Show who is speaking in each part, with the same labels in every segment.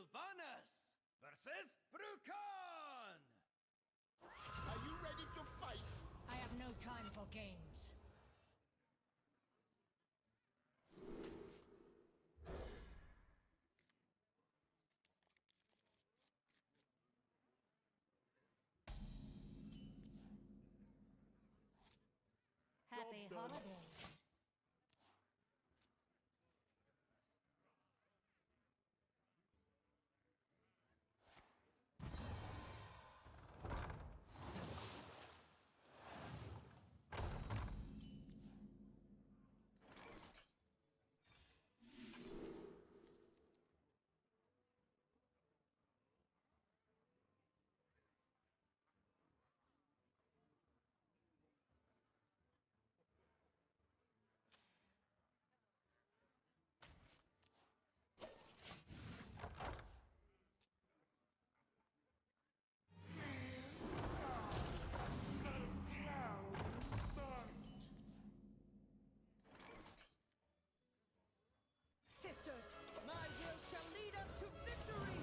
Speaker 1: Sylvanas versus Brucon!
Speaker 2: Are you ready to fight?
Speaker 3: I have no time for games. Happy
Speaker 2: Job done.
Speaker 3: holidays.
Speaker 4: Sisters, my will shall lead us to victory!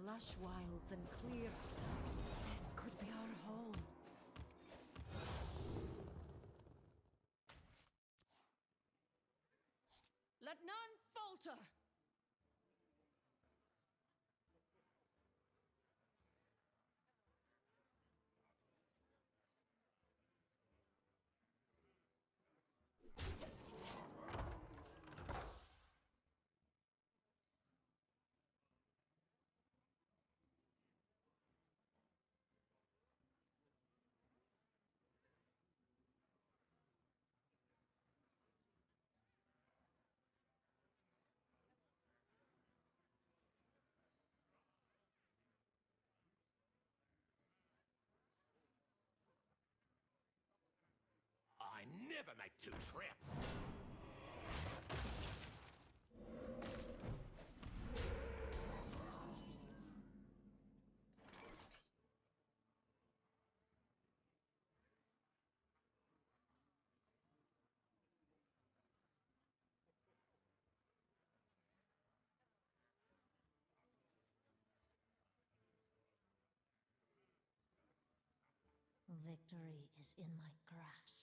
Speaker 5: Lush wilds and clear skies. This could be our home.
Speaker 4: Let none falter!
Speaker 2: I never make two trips.
Speaker 3: Victory is in my grasp.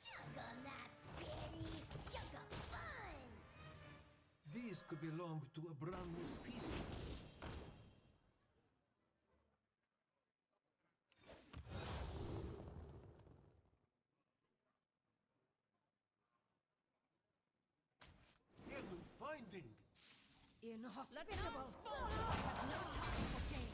Speaker 6: Jugga not scary, jugga fun!
Speaker 7: These could belong to a brand new species. Hidden finding!
Speaker 4: Inhospitable! But no time for games!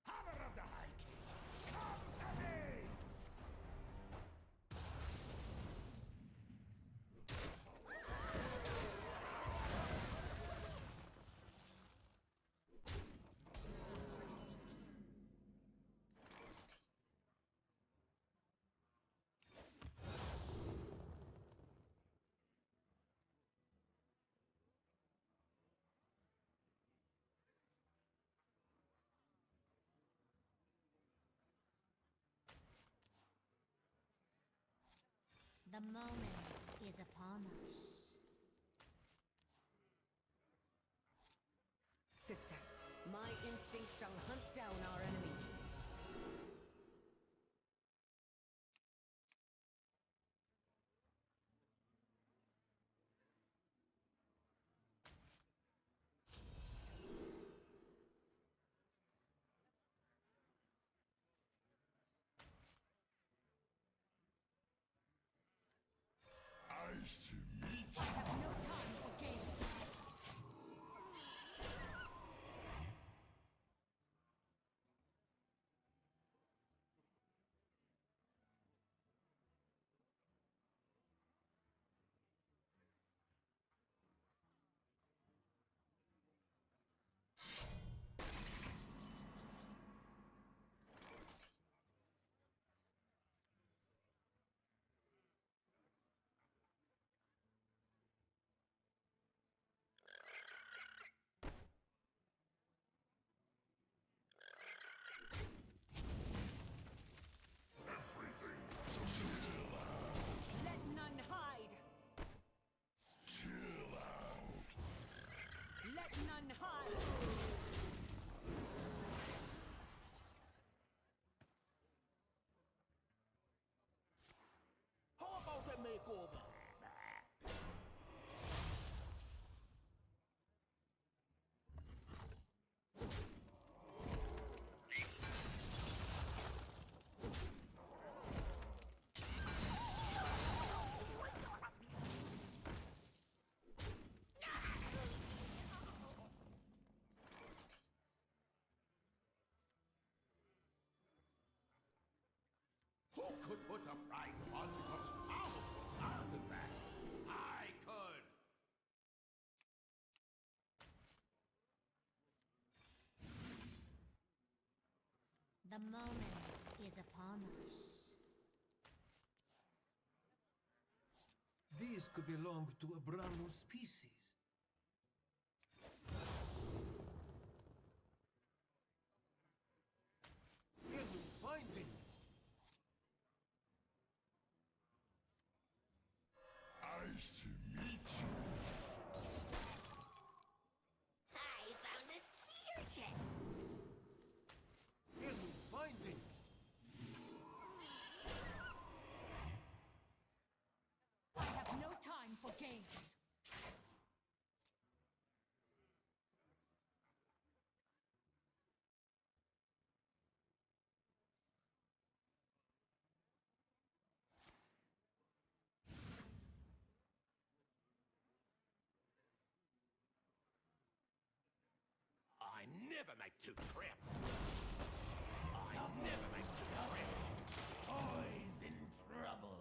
Speaker 1: Hammer of the High King! Come to me!
Speaker 3: The moment is upon us.
Speaker 4: Sisters, my instinct shall hunt down our enemies.
Speaker 2: over. Who could put a price on such powerful artifacts? I could!
Speaker 3: The moment is upon us.
Speaker 7: These could belong to a brand new species. Can we find them?
Speaker 1: Nice to meet you.
Speaker 6: I found a sea urchin.
Speaker 7: Can we find them?
Speaker 5: I have no time for games.
Speaker 2: I never make two trips. I never make two trips.
Speaker 1: Boys in trouble.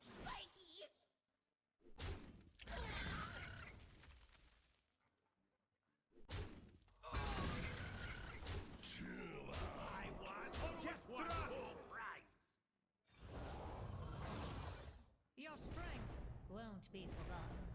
Speaker 6: Spiky!
Speaker 1: Chill
Speaker 2: I want just one full price.
Speaker 5: Your strength
Speaker 3: Won't be forgotten.